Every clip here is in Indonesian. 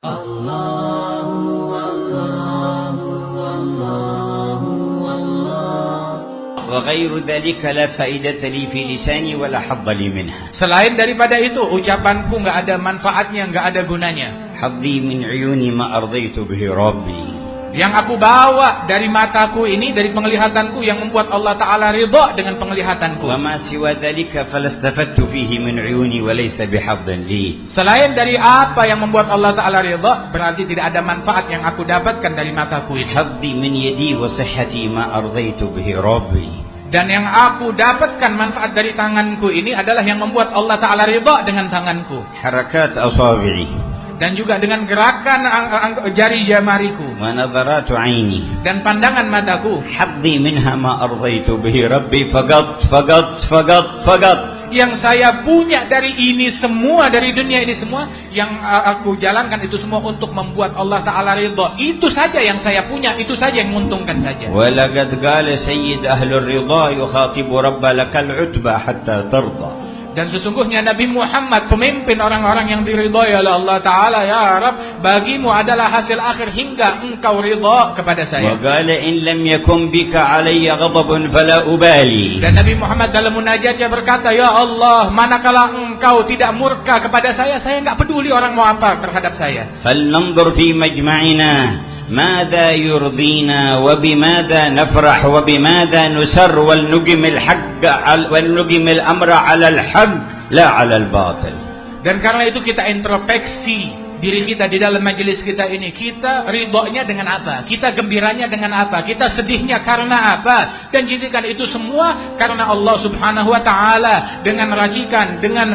وغير ذلك لا فائدة لي في لساني ولا حظ لي منها. Selain daripada itu, ucapanku nggak ada manfaatnya, nggak ada gunanya. حظي من عيوني ما أرضيت به ربي. Yang aku bawa dari mataku ini, dari penglihatanku yang membuat Allah Ta'ala ridha dengan penglihatanku. وما سوى ذلك فلا استفدت فيه من عيوني وليس بحظ لي. Selain dari apa yang membuat Allah Ta'ala ridha, berarti tidak ada manfaat yang aku dapatkan dari mataku ini. حظي من يدي وصحتي ما أرضيت به ربي. Dan yang aku dapatkan manfaat dari tanganku ini adalah yang membuat Allah Ta'ala ridha dengan tanganku. حركات أصابعي Dan juga dengan gerakan jari jemariku. ونظرات عيني Dan pandangan mataku. حظي منها ما أرضيت به ربي فقط. Yang saya punya dari ini semua, dari dunia ini semua, yang aku jalankan itu semua untuk membuat Allah Ta'ala ridha. Itu saja yang saya punya, itu saja yang menguntungkan saja. ولقد قال سيد أهل الرضا يخاطب رب لك العتبى حتى ترضى. Dan sesungguhnya Nabi Muhammad, pemimpin orang-orang yang diridhai oleh Allah Ta'ala, ya Rabb, bagimu adalah hasil akhir hingga engkau ridha kepada saya. وقال إن لم يكن بك علي غضب فلا أبالي. Dan Nabi Muhammad dalam munajatnya berkata, ya Allah, manakala engkau tidak murka kepada saya nggak peduli orang mau apa terhadap saya. فلننظر في مجمعنا ماذا يرضينا وبماذا نفرح وبماذا نسر ولنقم الأمر على الحق لا على الباطل. Dan karena itu kita introspeksi diri kita di dalam majelis kita ini. Kita ridhonya dengan apa? Kita gembiranya dengan apa? Kita sedihnya karena apa? Dan jadikan itu semua karena Allah Subhanahu wa Ta'ala, dengan racikan, dengan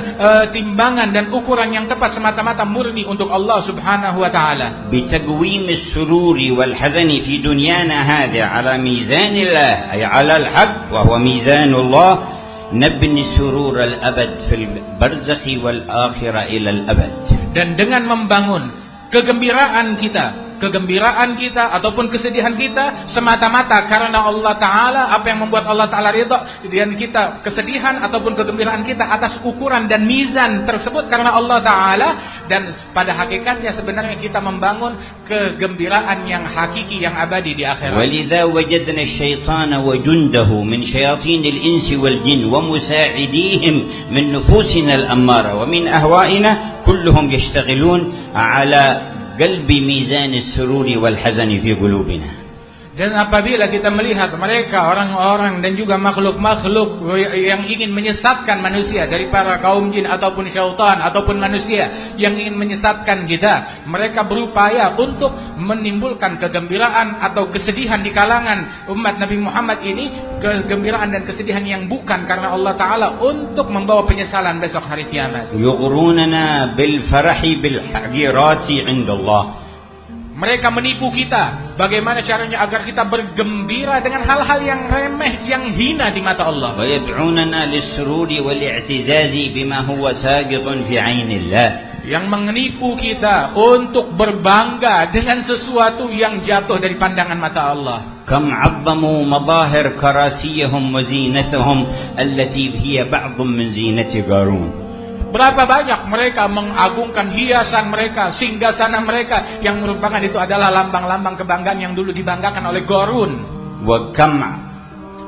timbangan dan ukuran yang tepat, semata-mata murni untuk Allah Subhanahu wa Ta'ala. بتقويم السرور والحزن في دنيانا هذا على ميزان الله أي على الحق وهو ميزان الله نبني سرور الأبد في البرزخ والآخرة إلى الأبد. Dan dengan membangun kegembiraan kita ataupun kesedihan kita semata-mata karena Allah Ta'ala, apa yang membuat Allah Ta'ala ridha, dan kita kesedihan ataupun kegembiraan kita atas ukuran dan mizan tersebut karena Allah Ta'ala. Dan pada hakikatnya sebenarnya kita membangun kegembiraan yang hakiki, yang abadi di akhirat. ولذا وجدنا الشيطان وجنده من شياطين الإنس والجن ومساعديهم من نفوسنا الأمارة ومن أهوائنا كلهم يشتغلون على قلب ميزان السرور والحزن في قلوبنا. Dan apabila kita melihat mereka, orang-orang dan juga makhluk-makhluk yang ingin menyesatkan manusia, dari para kaum jin ataupun syaitan ataupun manusia yang ingin menyesatkan kita, mereka berupaya untuk menimbulkan kegembiraan atau kesedihan di kalangan umat Nabi Muhammad ini, kegembiraan dan kesedihan yang bukan karena Allah Ta'ala, untuk membawa penyesalan besok hari kiamat. يغروننا بالفرح بالحقيرات عند الله. Mereka menipu kita. Bagaimana caranya agar kita bergembira dengan hal-hal yang remeh, yang hina di mata Allah. ويدعوننا للسرور والاعتزاز بما هو ساقط في عين الله. Yang menipu kita untuk berbangga dengan sesuatu yang jatuh dari pandangan mata Allah. كم عظموا مظاهر كراسيهم وزينتهم التي هي بعض من زينة قارون. Berapa banyak mereka mengagungkan hiasan mereka, singgasana mereka, yang merupakan itu adalah lambang-lambang kebanggaan yang dulu dibanggakan oleh Qarun. وكم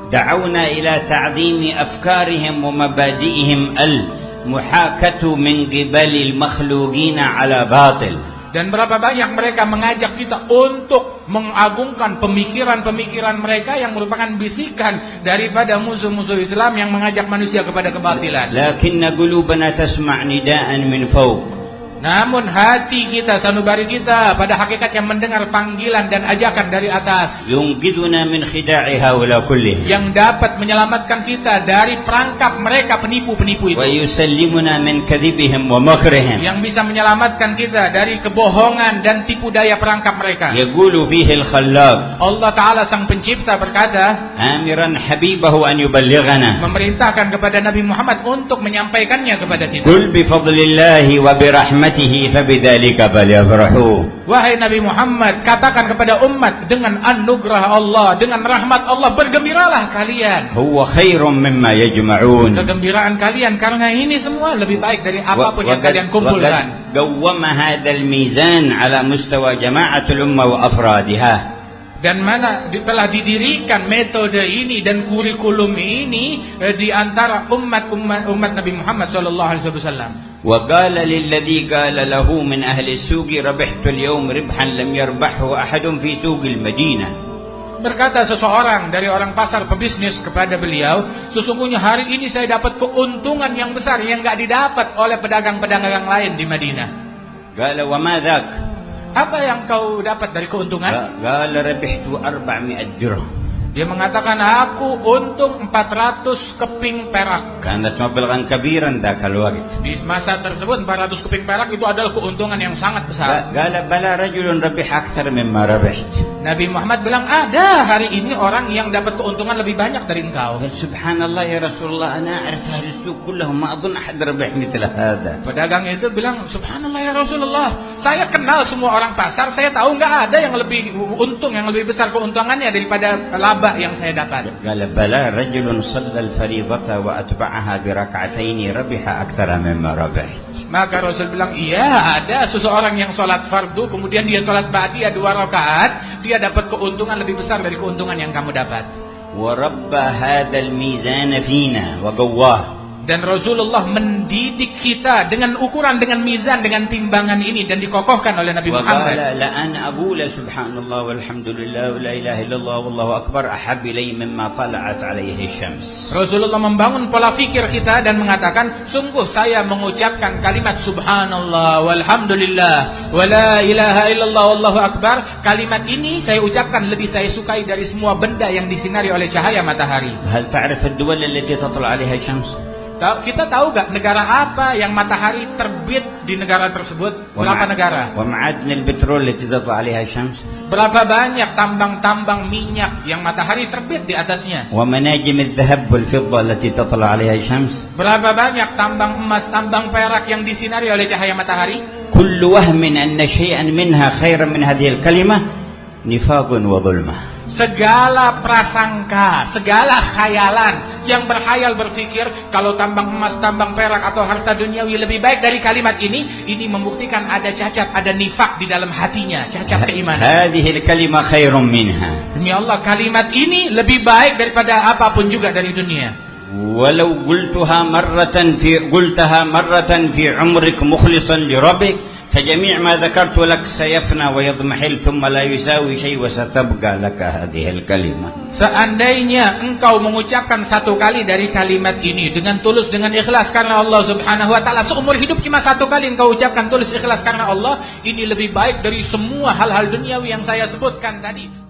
دعونا إلى تعظيم أفكارهم ومبادئهم المحاكة من قبل المخلوقين على باطل. Dan berapa banyak mereka mengajak kita untuk mengagungkan pemikiran-pemikiran mereka yang merupakan bisikan daripada musuh-musuh Islam yang mengajak manusia kepada kebatilan. لكن قلوبنا تسمع نداء من فوق. Namun hati kita, sanubari kita pada hakikatnya mendengar panggilan dan ajakan dari atas, ينقذنا من خداع هؤلاء كلهم. yang dapat menyelamatkan kita dari perangkap mereka penipu-penipu itu, ويسلمنا من كذبهم ومكرهم. yang bisa menyelamatkan kita dari kebohongan dan tipu daya perangkap mereka. يقول فيه الخلاق Allah Ta'ala sang pencipta berkata, آمرا حبيبه أن يبلغنا memerintahkan kepada Nabi Muhammad untuk menyampaikannya kepada kita. قل بفضل الله وبرحمته فبذلك فليفرحوا. Wahai Nabi Muhammad, katakan kepada umat dengan anugerah Allah, dengan rahmat Allah, bergembiralah kalian. هو خير مما يجمعون. Kegembiraan kalian karena ini semua lebih baik dari apapun yang kalian kumpulkan. قوم هذا الميزان على مستوى جماعة الأمة وأفرادها. Dan mana telah didirikan metode ini dan kurikulum ini di antara umat Nabi Muhammad SAW. وقال للذي قال له من أهل السوق ربحت اليوم ربحا لم يربحه أحد في سوق المدينة. Berkata seseorang dari orang pasar pebisnis kepada beliau, sesungguhnya hari ini saya dapat keuntungan yang besar yang enggak didapat oleh pedagang-pedagang lain di Madinah. قال وما ذاك؟ Apa yang kau dapat dari keuntungan? قال ربحت 400 درهم. Dia mengatakan, aku untung 400 keping perak. كانت مبلغا كبيرا ذاك الوقت. Di masa tersebut 400 keping perak itu adalah keuntungan yang sangat besar. قال بلى رجل ربح أكثر مما ربحت. Nabi Muhammad bilang, ada hari ini orang yang dapat keuntungan lebih banyak dari engkau. قال سبحان الله يا رسول الله أنا أعرف أهل السوق كلهم ما أظن أحد ربح مثل هذا. Pedagang itu bilang, subhanallah ya Rasulullah, saya kenal semua orang pasar, saya tahu nggak ada yang lebih untung, yang lebih besar keuntungannya daripada laba yang saya dapat. قال بلى رجل صلى الفريضة وأتبعها بركعتين ربح أكثر مما ربح. Maka Rasul bilang, iya ada seseorang yang sholat fardu, kemudian dia sholat ba'diyah 2 rakaat, dia dapat keuntungan lebih besar dari keuntungan yang kamu dapat. وربى هذا الميزان فينا وقواه. Dan Rasulullah mendidik kita dengan ukuran, dengan mizan, dengan timbangan ini, dan dikokohkan oleh Nabi Muhammad. وقال لأن أقول سبحان الله والحمد لله ولا إله إلا الله والله أكبر أحب إلي مما طلعت عليه الشمس. Rasulullah membangun pola fikir kita dan mengatakan, sungguh saya mengucapkan kalimat subhanallah walhamdulillah wala ilaha illallah wallahu akbar. Kalimat ini saya ucapkan lebih saya sukai dari semua benda yang disinari oleh cahaya matahari. هل تعرف الدول التي تطلع عليها الشمس؟ Kita tahu gak negara apa yang matahari terbit di negara tersebut? Berapa negara? ومعادن البترول التي تطلع عليها الشمس؟ Berapa banyak tambang-tambang minyak yang matahari terbit di atasnya? ومناجم الذهب والفضة التي تطلع عليها الشمس؟ Berapa banyak tambang emas, tambang perak yang disinari oleh cahaya matahari? كل وهم أن شيئا منها خيرا من هذه الكلمة نفاق وظلمة. Segala prasangka, segala khayalan yang berkhayal berpikir kalau tambang emas, tambang perak atau harta duniawi lebih baik dari kalimat ini membuktikan ada cacat, ada nifak di dalam hatinya, cacat keimanan. هذه الكلمة خير منها. Demi Allah, kalimat ini lebih baik daripada apapun juga dari dunia. ولو قلتها مرة في عمرك مخلصا لربك فجميع ما ذكرت لك سيفنى ويضمحل ثم لا يساوي شيء وستبقى لك هذه الكلمة. Seandainya engkau mengucapkan satu kali dari kalimat ini dengan tulus, dengan ikhlas karena Allah Subhanahu wa taala, seumur hidup cuma satu kali engkau ucapkan tulus ikhlas karena Allah, ini lebih baik dari semua hal-hal duniawi yang saya sebutkan tadi.